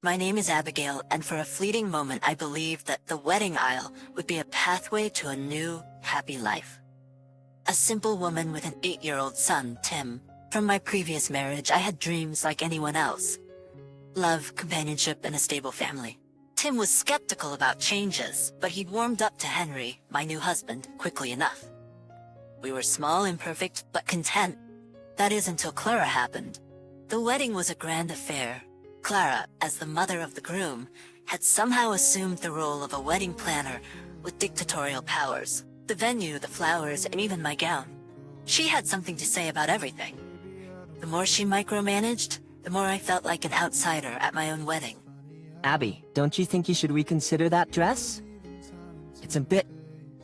My name is Abigail, and for a fleeting moment I believed that the wedding aisle would be a pathway to a new, happy life. A simple woman with an 8-year-old son, Tim. From my previous marriage, I had dreams like anyone else. Love, companionship, and a stable family. Tim was skeptical about changes, but he'd warmed up to Henry, my new husband, quickly enough. We were small, imperfect, but content. That is until Clara happened. The wedding was a grand affair. Clara, as the mother of the groom, had somehow assumed the role of a wedding planner with dictatorial powers. The venue, the flowers, and even my gown. She had something to say about everything. The more she micromanaged, the more I felt like an outsider at my own wedding. Abby, don't you think you should reconsider that dress? It's a bit,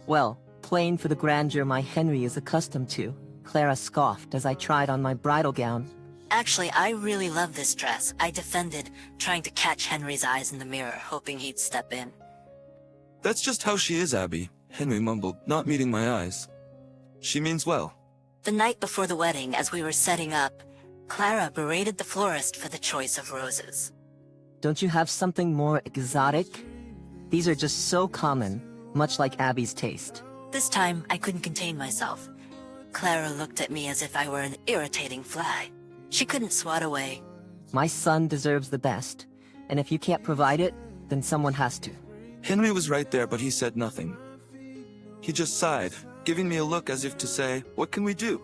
well, plain for the grandeur my Henry is accustomed to. Clara scoffed as I tried on my bridal gown. Actually, I really love this dress. I defended, trying to catch Henry's eyes in the mirror, hoping he'd step in. That's just how she is, Abby, Henry mumbled, not meeting my eyes. She means well. The night before the wedding, as we were setting up, Clara berated the florist for the choice of roses. Don't you have something more exotic? These are just so common, much like Abby's taste. This time, I couldn't contain myself. Clara looked at me as if I were an irritating fly. She couldn't swat away. My son deserves the best, and if you can't provide it, then someone has to. Henry was right there, but he said nothing. He just sighed, giving me a look as if to say, what can we do?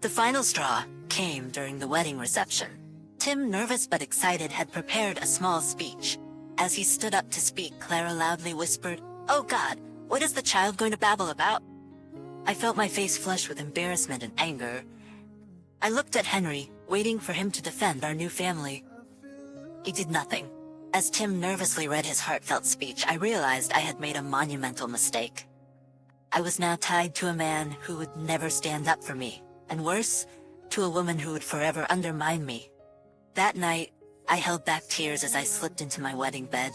The final straw came during the wedding reception. Tim, nervous but excited, had prepared a small speech. As he stood up to speak, Clara loudly whispered, "Oh God, what is the child going to babble about?" I felt my face flush with embarrassment and anger. I looked at Henry, waiting for him to defend our new family. He did nothing. As Tim nervously read his heartfelt speech, I realized I had made a monumental mistake. I was now tied to a man who would never stand up for me, and worse, to a woman who would forever undermine me. That night, I held back tears as I slipped into my wedding bed.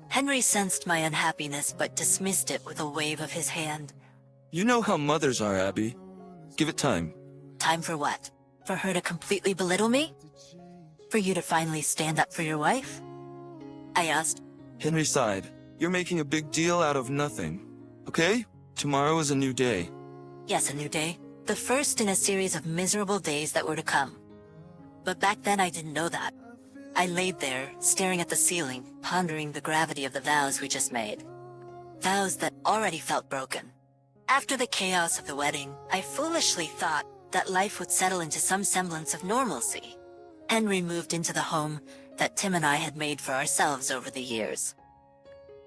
Henry sensed my unhappiness but dismissed it with a wave of his hand. You know how mothers are, Abby. Give it time. Time for what? For her to completely belittle me? For you to finally stand up for your wife? I asked. Henry sighed. You're making a big deal out of nothing. Okay? Tomorrow is a new day. Yes, a new day. The first in a series of miserable days that were to come. But back then I didn't know that. I laid there, staring at the ceiling, pondering the gravity of the vows we just made. Vows that already felt broken. After the chaos of the wedding, I foolishly thought that life would settle into some semblance of normalcy. Henry moved into the home that Tim and I had made for ourselves over the years.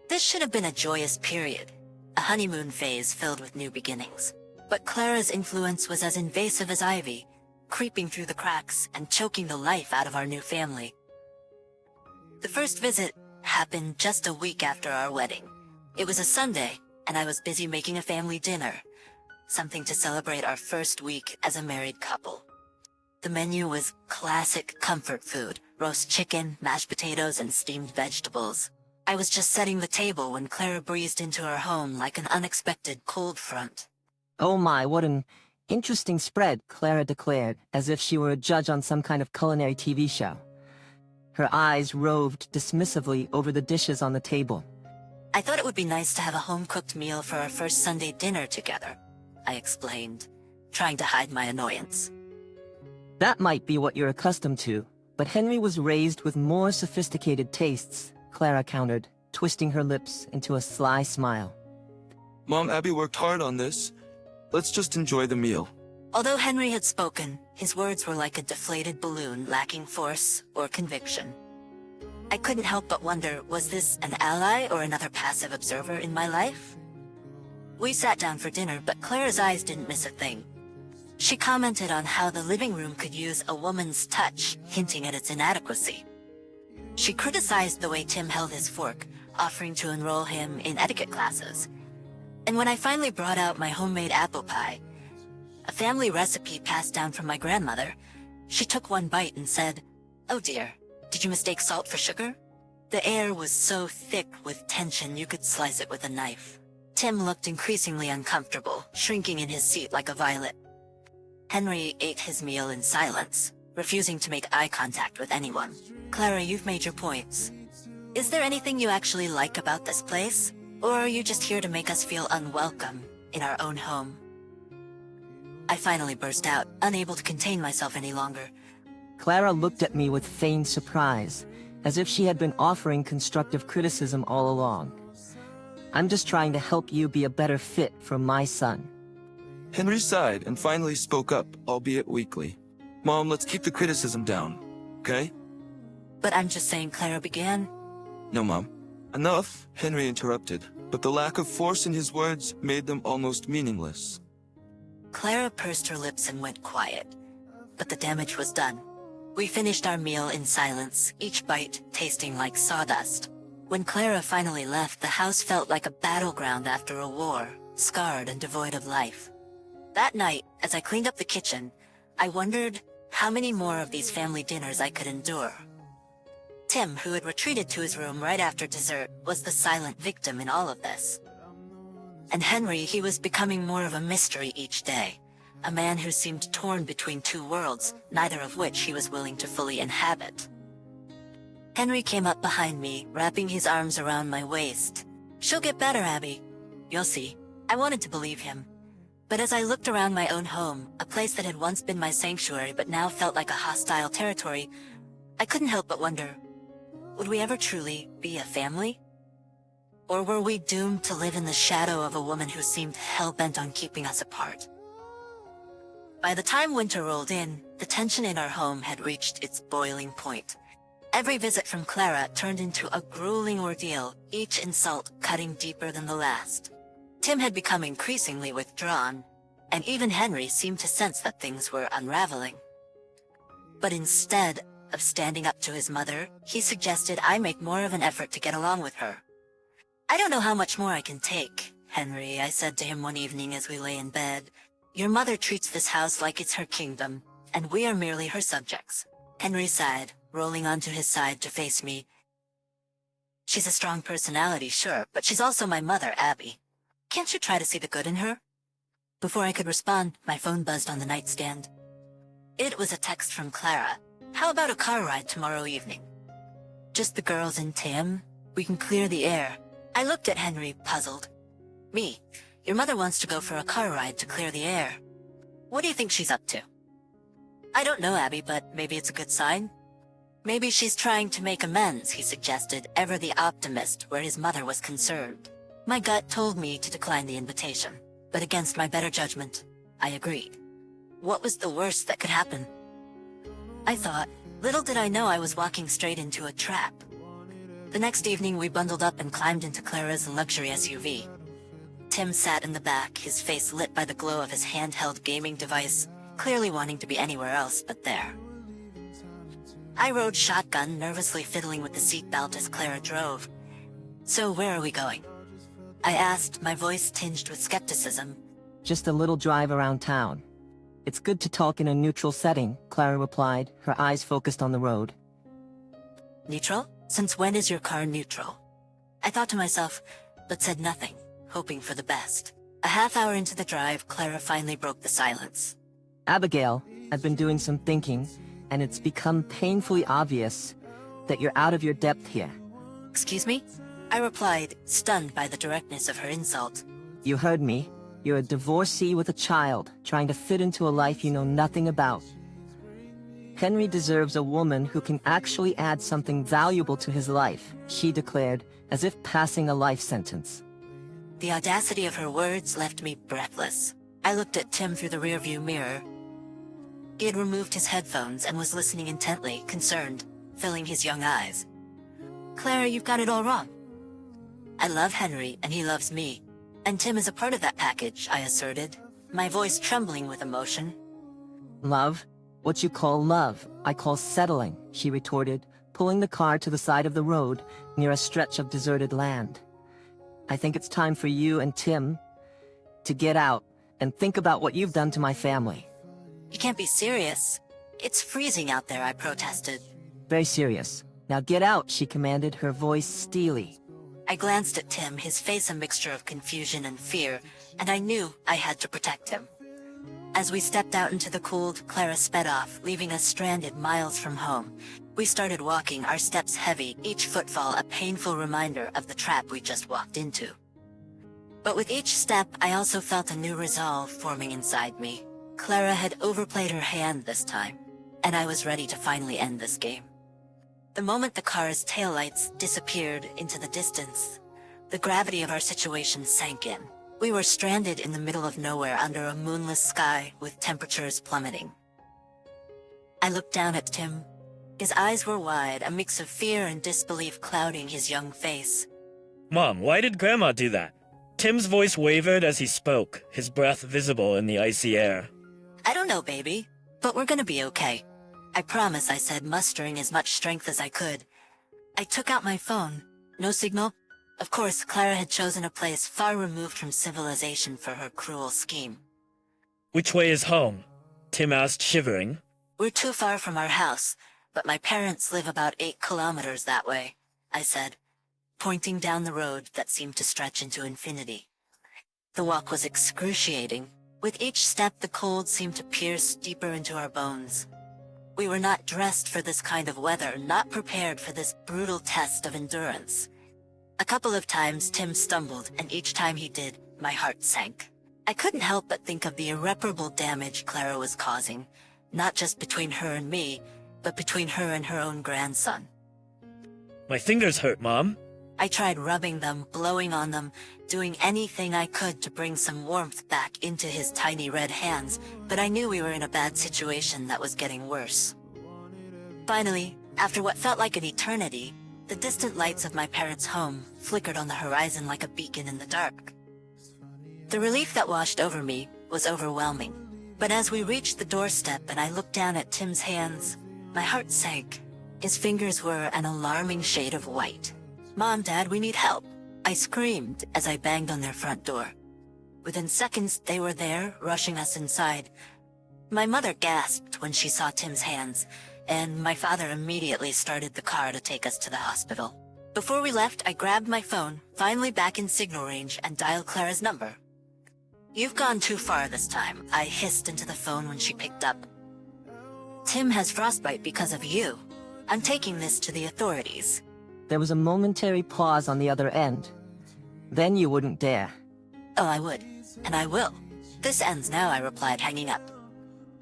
This should have been a joyous period, a honeymoon phase filled with new beginnings. But Clara's influence was as invasive as ivy, creeping through the cracks and choking the life out of our new family. The first visit happened just a week after our wedding. It was a Sunday, and I was busy making a family dinner, something to celebrate our first week as a married couple. The menu was classic comfort food, roast chicken, mashed potatoes, and steamed vegetables. I was just setting the table when Clara breezed into our home like an unexpected cold front. Oh my, what an interesting spread, Clara declared, as if she were a judge on some kind of culinary TV show. Her eyes roved dismissively over the dishes on the table. I thought it would be nice to have a home-cooked meal for our first Sunday dinner together, I explained, trying to hide my annoyance. That might be what you're accustomed to, but Henry was raised with more sophisticated tastes, Clara countered, twisting her lips into a sly smile. Mom, Abby worked hard on this. Let's just enjoy the meal. Although Henry had spoken, his words were like a deflated balloon lacking force or conviction. I couldn't help but wonder, was this an ally or another passive observer in my life? We sat down for dinner, but Clara's eyes didn't miss a thing. She commented on how the living room could use a woman's touch, hinting at its inadequacy. She criticized the way Tim held his fork, offering to enroll him in etiquette classes. And when I finally brought out my homemade apple pie, a family recipe passed down from my grandmother, she took one bite and said, "Oh dear, did you mistake salt for sugar?" The air was so thick with tension you could slice it with a knife. Tim looked increasingly uncomfortable, shrinking in his seat like a violet. Henry ate his meal in silence, refusing to make eye contact with anyone. Clara, you've made your points. Is there anything you actually like about this place? Or are you just here to make us feel unwelcome in our own home? I finally burst out, unable to contain myself any longer. Clara looked at me with feigned surprise, as if she had been offering constructive criticism all along. I'm just trying to help you be a better fit for my son. Henry sighed and finally spoke up, albeit weakly. Mom, let's keep the criticism down, okay? But I'm just saying, Clara began. No, Mom. Enough, Henry interrupted, but the lack of force in his words made them almost meaningless. Clara pursed her lips and went quiet. But the damage was done. We finished our meal in silence, each bite tasting like sawdust. When Clara finally left, the house felt like a battleground after a war, scarred and devoid of life. That night, as I cleaned up the kitchen, I wondered how many more of these family dinners I could endure. Tim, who had retreated to his room right after dessert, was the silent victim in all of this. And Henry, he was becoming more of a mystery each day. A man who seemed torn between two worlds, neither of which he was willing to fully inhabit. Henry came up behind me, wrapping his arms around my waist. "She'll get better, Abby. You'll see." I wanted to believe him. But as I looked around my own home, a place that had once been my sanctuary but now felt like a hostile territory, I couldn't help but wonder, would we ever truly be a family? Or were we doomed to live in the shadow of a woman who seemed hell-bent on keeping us apart? By the time winter rolled in, the tension in our home had reached its boiling point. Every visit from Clara turned into a grueling ordeal, each insult cutting deeper than the last. Tim had become increasingly withdrawn, and even Henry seemed to sense that things were unraveling. But instead of standing up to his mother, he suggested I make more of an effort to get along with her. "I don't know how much more I can take, Henry," I said to him one evening as we lay in bed. "Your mother treats this house like it's her kingdom, and we are merely her subjects." Henry sighed, rolling onto his side to face me. "She's a strong personality, sure, but she's also my mother, Abby. Can't you try to see the good in her?" Before I could respond, my phone buzzed on the nightstand. It was a text from Clara. "How about a car ride tomorrow evening? Just the girls and Tim? We can clear the air." I looked at Henry, puzzled. "Me? Your mother wants to go for a car ride to clear the air. What do you think she's up to?" "I don't know, Abby, but maybe it's a good sign." "Maybe she's trying to make amends," he suggested, ever the optimist where his mother was concerned. My gut told me to decline the invitation, but against my better judgment, I agreed. What was the worst that could happen? I thought, little did I know I was walking straight into a trap. The next evening we bundled up and climbed into Clara's luxury SUV. Tim sat in the back, his face lit by the glow of his handheld gaming device, clearly wanting to be anywhere else but there. I rode shotgun, nervously fiddling with the seatbelt as Clara drove. "So where are we going?" I asked, my voice tinged with skepticism. "Just a little drive around town. It's good to talk in a neutral setting," Clara replied, her eyes focused on the road. "Neutral? Since when is your car neutral?" I thought to myself, but said nothing, hoping for the best. A half hour into the drive, Clara finally broke the silence. "Abigail, I've been doing some thinking, and it's become painfully obvious that you're out of your depth here." "Excuse me?" I replied, stunned by the directness of her insult. "You heard me. You're a divorcee with a child, trying to fit into a life you know nothing about. Henry deserves a woman who can actually add something valuable to his life," she declared, as if passing a life sentence. The audacity of her words left me breathless. I looked at Tim through the rearview mirror. He had removed his headphones and was listening intently, concerned, filling his young eyes. "Clara, you've got it all wrong. I love Henry, and he loves me. And Tim is a part of that package," I asserted, my voice trembling with emotion. "Love? What you call love, I call settling," she retorted, pulling the car to the side of the road, near a stretch of deserted land. "I think it's time for you and Tim to get out and think about what you've done to my family." "You can't be serious. It's freezing out there," I protested. "Very serious. Now get out," she commanded, her voice steely. I glanced at Tim, his face a mixture of confusion and fear, and I knew I had to protect him. As we stepped out into the cold, Clara sped off, leaving us stranded miles from home. We started walking, our steps heavy, each footfall a painful reminder of the trap we just walked into. But with each step, I also felt a new resolve forming inside me. Clara had overplayed her hand this time, and I was ready to finally end this game. The moment the car's taillights disappeared into the distance, the gravity of our situation sank in. We were stranded in the middle of nowhere under a moonless sky with temperatures plummeting. I looked down at Tim. His eyes were wide, a mix of fear and disbelief clouding his young face. Mom, why did Grandma do that? Tim's voice wavered as he spoke, his breath visible in the icy air. I don't know, baby, but we're gonna be okay. I promise, I said, mustering as much strength as I could. I took out my phone. No signal? Of course, Clara had chosen a place far removed from civilization for her cruel scheme. Which way is home? Tim asked, shivering. We're too far from our house, but my parents live about 8 kilometers that way, I said, pointing down the road that seemed to stretch into infinity. The walk was excruciating. With each step, the cold seemed to pierce deeper into our bones. We were not dressed for this kind of weather, not prepared for this brutal test of endurance. A couple of times Tim stumbled, and each time he did, my heart sank. I couldn't help but think of the irreparable damage Clara was causing, not just between her and me, but between her and her own grandson. My fingers hurt, Mom. I tried rubbing them, blowing on them, doing anything I could to bring some warmth back into his tiny red hands, but I knew we were in a bad situation that was getting worse. Finally, after what felt like an eternity, the distant lights of my parents' home flickered on the horizon like a beacon in the dark. The relief that washed over me was overwhelming, but as we reached the doorstep and I looked down at Tim's hands, my heart sank. His fingers were an alarming shade of white. Mom, Dad, we need help, I screamed as I banged on their front door. Within seconds, they were there, rushing us inside. My mother gasped when she saw Tim's hands, and my father immediately started the car to take us to the hospital. Before we left, I grabbed my phone, finally back in signal range, and dialed Clara's number. You've gone too far this time, I hissed into the phone when she picked up. Tim has frostbite because of you. I'm taking this to the authorities. There was a momentary pause on the other end. Then you wouldn't dare. Oh, I would. And I will. This ends now, I replied, hanging up.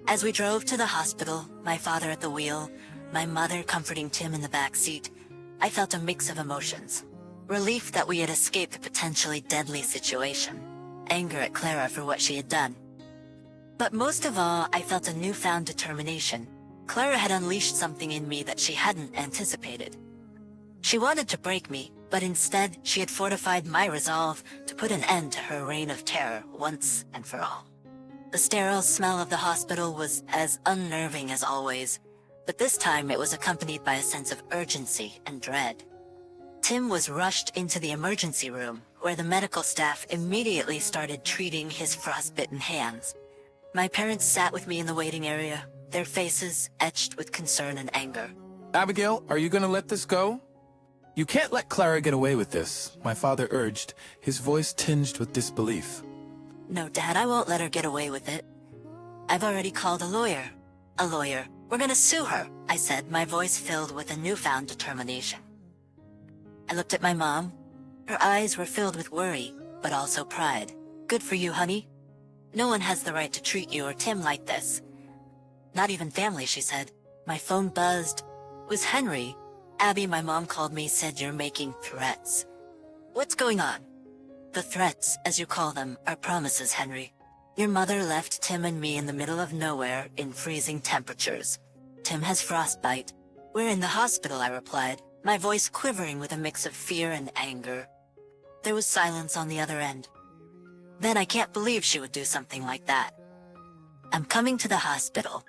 As we drove to the hospital, my father at the wheel, my mother comforting Tim in the back seat, I felt a mix of emotions. Relief that we had escaped a potentially deadly situation. Anger at Clara for what she had done. But most of all, I felt a newfound determination. Clara had unleashed something in me that she hadn't anticipated. She wanted to break me, but instead she had fortified my resolve to put an end to her reign of terror once and for all. The sterile smell of the hospital was as unnerving as always, but this time it was accompanied by a sense of urgency and dread. Tim was rushed into the emergency room, where the medical staff immediately started treating his frostbitten hands. My parents sat with me in the waiting area, their faces etched with concern and anger. Abigail, are you gonna let this go? You can't let Clara get away with this, my father urged, his voice tinged with disbelief. No, Dad, I won't let her get away with it. I've already called a lawyer. A lawyer. We're gonna sue her, I said, my voice filled with a newfound determination. I looked at my mom. Her eyes were filled with worry, but also pride. Good for you, honey. No one has the right to treat you or Tim like this. Not even family, she said. My phone buzzed. It was Henry. Abby, my mom called me, said you're making threats. What's going on? The threats, as you call them, are promises, Henry. Your mother left Tim and me in the middle of nowhere in freezing temperatures. Tim has frostbite. We're in the hospital, I replied, my voice quivering with a mix of fear and anger. There was silence on the other end. Then I can't believe she would do something like that. I'm coming to the hospital.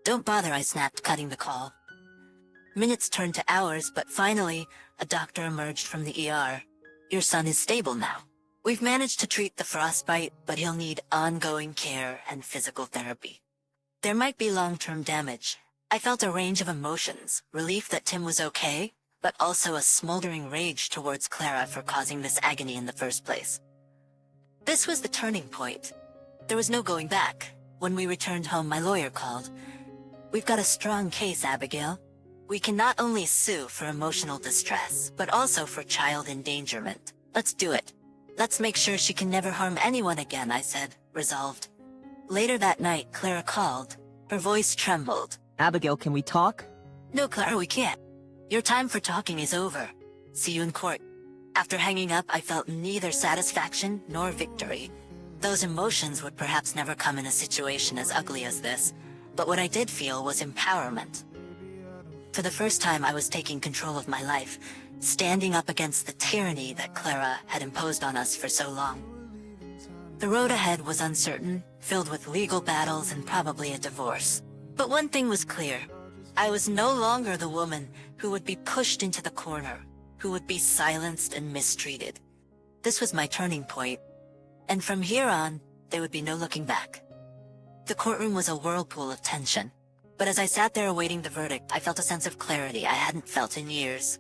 Don't bother, I snapped, cutting the call. Minutes turned to hours, but finally, a doctor emerged from the ER. Your son is stable now. We've managed to treat the frostbite, but he'll need ongoing care and physical therapy. There might be long-term damage. I felt a range of emotions, relief that Tim was okay, but also a smoldering rage towards Clara for causing this agony in the first place. This was the turning point. There was no going back. When we returned home, my lawyer called. "We've got a strong case, Abigail. We can not only sue for emotional distress, but also for child endangerment. Let's do it. Let's make sure she can never harm anyone again," I said, resolved. Later that night, Clara called. Her voice trembled. Abigail, can we talk? "No, Clara, we can't. Your time for talking is over. See you in court." After hanging up, I felt neither satisfaction nor victory. Those emotions would perhaps never come in a situation as ugly as this, but what I did feel was empowerment. For the first time, I was taking control of my life, standing up against the tyranny that Clara had imposed on us for so long. The road ahead was uncertain, filled with legal battles and probably a divorce. But one thing was clear. I was no longer the woman who would be pushed into the corner, who would be silenced and mistreated. This was my turning point, and from here on, there would be no looking back. The courtroom was a whirlpool of tension, but as I sat there awaiting the verdict, I felt a sense of clarity I hadn't felt in years.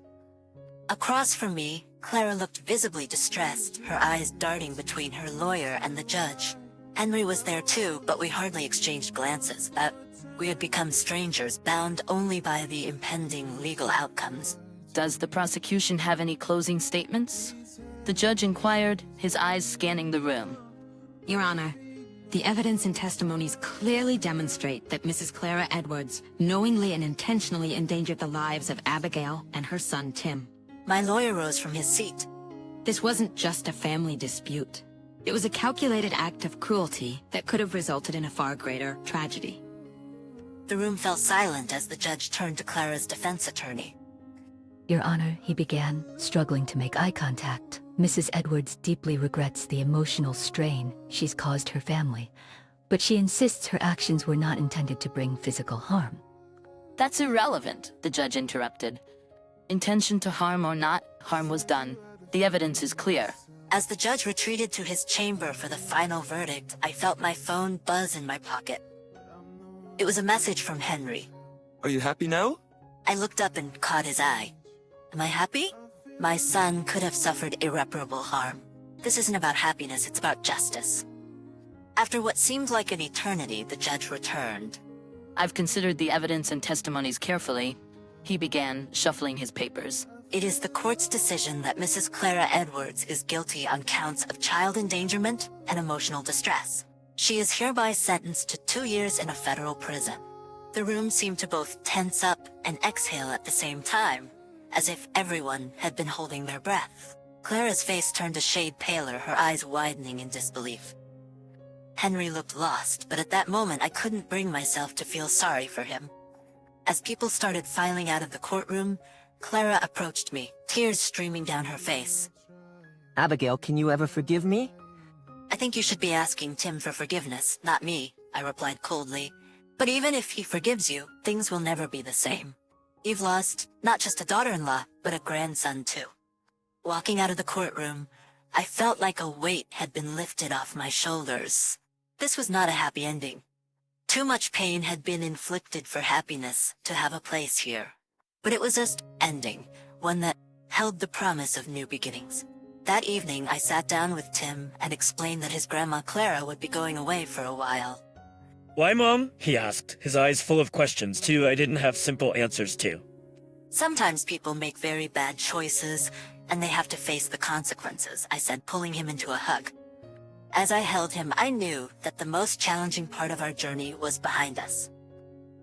Across from me, Clara looked visibly distressed, her eyes darting between her lawyer and the judge. Henry was there too, but we hardly exchanged glances. We had become strangers, bound only by the impending legal outcomes. Does the prosecution have any closing statements? The judge inquired, his eyes scanning the room. Your Honor, the evidence and testimonies clearly demonstrate that Mrs. Clara Edwards knowingly and intentionally endangered the lives of Abigail and her son Tim. My lawyer rose from his seat. This wasn't just a family dispute. It was a calculated act of cruelty that could have resulted in a far greater tragedy. The room fell silent as the judge turned to Clara's defense attorney. Your Honor, he began, struggling to make eye contact. Mrs. Edwards deeply regrets the emotional strain she's caused her family, but she insists her actions were not intended to bring physical harm. That's irrelevant, the judge interrupted. Intention to harm or not, harm was done. The evidence is clear. As the judge retreated to his chamber for the final verdict, I felt my phone buzz in my pocket. It was a message from Henry. Are you happy now? I looked up and caught his eye. Am I happy? My son could have suffered irreparable harm. This isn't about happiness, it's about justice. After what seemed like an eternity, the judge returned. I've considered the evidence and testimonies carefully. He began, shuffling his papers. It is the court's decision that Mrs. Clara Edwards is guilty on counts of child endangerment and emotional distress. She is hereby sentenced to 2 years in a federal prison. The room seemed to both tense up and exhale at the same time, as if everyone had been holding their breath. Clara's face turned a shade paler, her eyes widening in disbelief. Henry looked lost, but at that moment I couldn't bring myself to feel sorry for him. As people started filing out of the courtroom, Clara approached me, tears streaming down her face. Abigail, can you ever forgive me? "I think you should be asking Tim for forgiveness, not me," I replied coldly. "But even if he forgives you, things will never be the same. You've lost not just a daughter-in-law, but a grandson too." Walking out of the courtroom, I felt like a weight had been lifted off my shoulders. This was not a happy ending. Too much pain had been inflicted for happiness to have a place here. But it was just ending, one that held the promise of new beginnings. That evening, I sat down with Tim and explained that his grandma Clara would be going away for a while. Why, Mom? He asked, his eyes full of questions, too, I didn't have simple answers to. Sometimes people make very bad choices, and they have to face the consequences, I said, pulling him into a hug. As I held him, I knew that the most challenging part of our journey was behind us.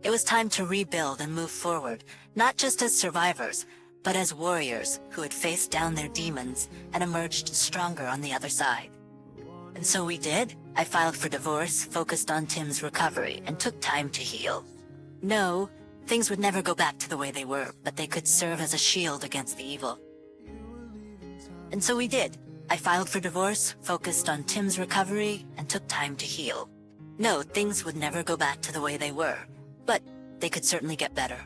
It was time to rebuild and move forward, not just as survivors, but as warriors who had faced down their demons and emerged stronger on the other side. And so we did. I filed for divorce, focused on Tim's recovery, and took time to heal. No, things would never go back to the way they were, but they could serve as a shield against the evil. And so we did. I filed for divorce, focused on Tim's recovery, and took time to heal. No, things would never go back to the way they were, but they could certainly get better.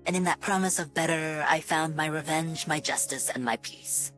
And in that promise of better, I found my revenge, my justice, and my peace.